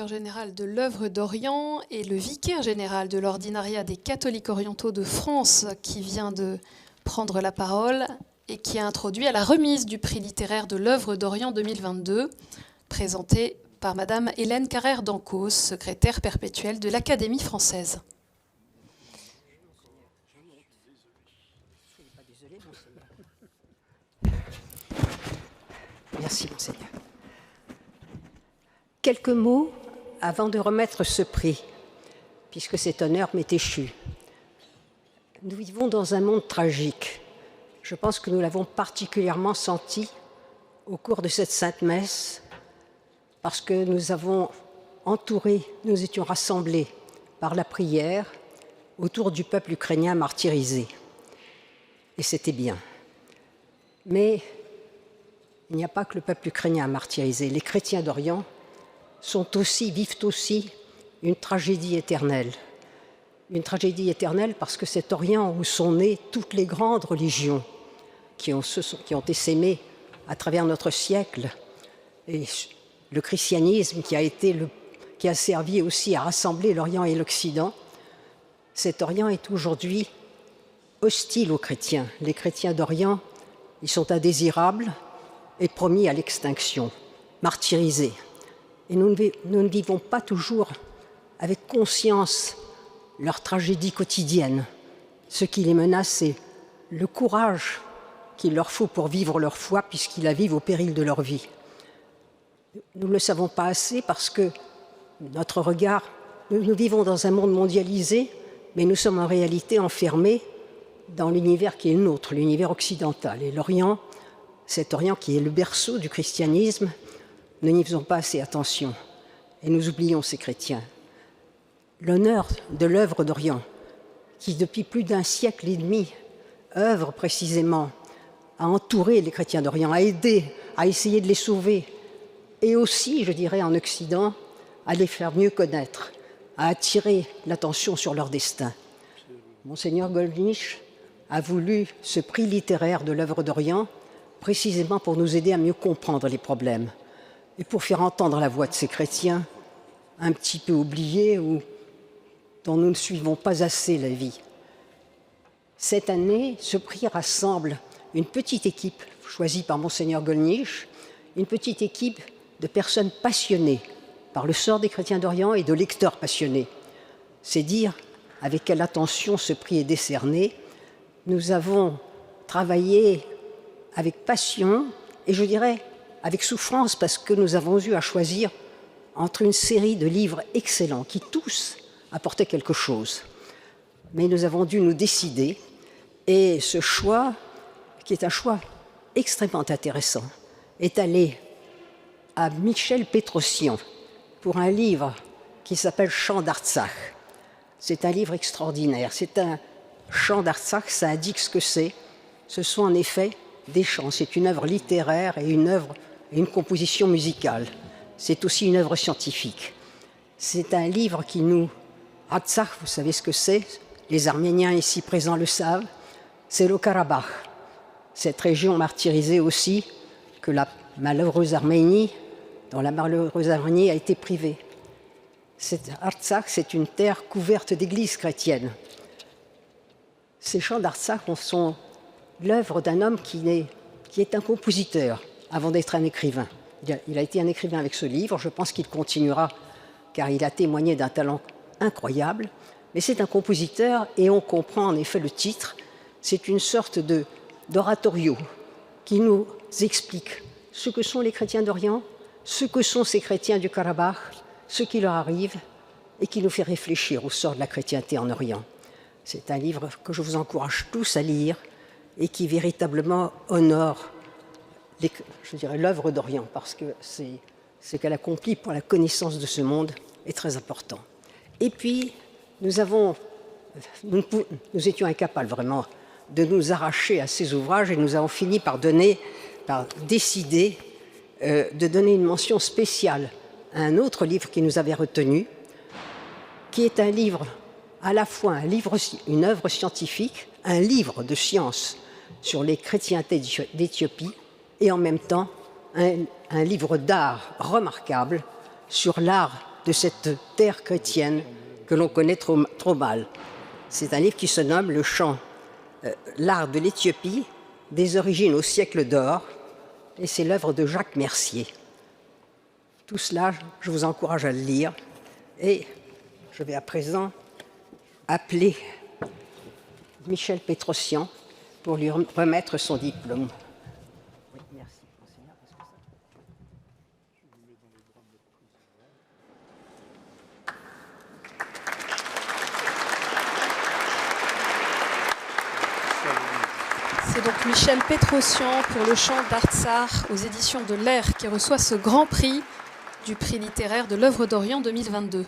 secrétaire général de l'Œuvre d'Orient et le vicaire général de l'Ordinariat des catholiques orientaux de France qui vient de prendre la parole et qui a introduit à la remise du prix littéraire de l'Œuvre d'Orient 2022, présenté par Madame Hélène Carrère d'Ancos, secrétaire perpétuelle de l'Académie française. Merci, Monseigneur. Quelques mots avant de remettre ce prix, puisque cet honneur m'est échu. Nous vivons dans un monde tragique. Je pense que nous l'avons particulièrement senti au cours de cette Sainte Messe, parce que nous avons entouré, nous étions rassemblés par la prière autour du peuple ukrainien martyrisé. Et c'était bien. Mais il n'y a pas que le peuple ukrainien martyrisé. Les chrétiens d'Orient vivent aussi une tragédie éternelle. Une tragédie éternelle parce que c'est Orient où sont nées toutes les grandes religions qui ont essaimé à travers notre siècle. Et le christianisme qui a servi aussi à rassembler l'Orient et l'Occident, cet Orient est aujourd'hui hostile aux chrétiens. Les chrétiens d'Orient, ils sont indésirables et promis à l'extinction, martyrisés. Et nous ne vivons pas toujours avec conscience leur tragédie quotidienne. Ce qui les menace, c'est le courage qu'il leur faut pour vivre leur foi, puisqu'ils la vivent au péril de leur vie. Nous ne le savons pas assez parce que nous vivons dans un monde mondialisé, mais nous sommes en réalité enfermés dans l'univers qui est le nôtre, l'univers occidental. Et l'Orient, cet Orient qui est le berceau du christianisme, nous n'y faisons pas assez attention. Et nous oublions ces chrétiens. L'honneur de l'œuvre d'Orient, qui depuis plus d'un siècle et demi œuvre précisément à entourer les chrétiens d'Orient, à aider, à essayer de les sauver, et aussi, je dirais, en Occident, à les faire mieux connaître, à attirer l'attention sur leur destin. Monseigneur Gollnisch a voulu ce prix littéraire de l'œuvre d'Orient précisément pour nous aider à mieux comprendre les problèmes et pour faire entendre la voix de ces chrétiens un petit peu oubliés ou dont nous ne suivons pas assez la vie. Cette année, ce prix rassemble une petite équipe choisie par Monseigneur Gollnisch, une petite équipe de personnes passionnées par le sort des chrétiens d'Orient et de lecteurs passionnés. C'est dire avec quelle attention ce prix est décerné. Nous avons travaillé avec passion et je dirais avec souffrance parce que nous avons eu à choisir entre une série de livres excellents qui tous apportaient quelque chose. Mais nous avons dû nous décider et ce choix, qui est un choix extrêmement intéressant, est allé à Michel Pétrosian pour un livre qui s'appelle Chant d'Artsakh. C'est un livre extraordinaire. C'est un chant d'Artsakh, ça indique ce que c'est. Ce sont en effet des chants. C'est une œuvre littéraire et une composition musicale. C'est aussi une œuvre scientifique. C'est un livre qui nous... Artsakh, vous savez ce que c'est, les Arméniens ici présents le savent, c'est le Karabakh. Cette région martyrisée aussi, que la malheureuse Arménie, dont la malheureuse Arménie a été privée. Artsakh, c'est une terre couverte d'églises chrétiennes. Ces chants d'Artsakh sont l'œuvre d'un homme qui est un compositeur avant d'être un écrivain. Il a été un écrivain avec ce livre, je pense qu'il continuera car il a témoigné d'un talent incroyable, mais c'est un compositeur et on comprend en effet le titre. C'est une sorte d'oratorio qui nous explique ce que sont les chrétiens d'Orient, ce que sont ces chrétiens du Karabakh, ce qui leur arrive et qui nous fait réfléchir au sort de la chrétienté en Orient. C'est un livre que je vous encourage tous à lire et qui véritablement honore l'œuvre d'Orient parce que ce qu'elle accomplit pour la connaissance de ce monde est très important. Et puis, nous étions incapables vraiment de nous arracher à ces ouvrages et nous avons fini par décider de donner une mention spéciale à un autre livre qui nous avait retenu, qui est un livre à la fois une œuvre scientifique, un livre de science sur les chrétientés d'Éthiopie et en même temps un livre d'art remarquable sur l'art de cette terre chrétienne que l'on connaît trop mal. C'est un livre qui se nomme Le chant, l'art de l'Éthiopie, des origines au siècle d'or, et c'est l'œuvre de Jacques Mercier. Tout cela, je vous encourage à le lire, et je vais à présent appeler Michel Pétrosian pour lui remettre son diplôme. Oui, merci, monseigneur. C'est donc Michel Pétrosian pour le chant d'Artsar aux éditions de l'Air qui reçoit ce grand prix du prix littéraire de l'œuvre d'Orient 2022.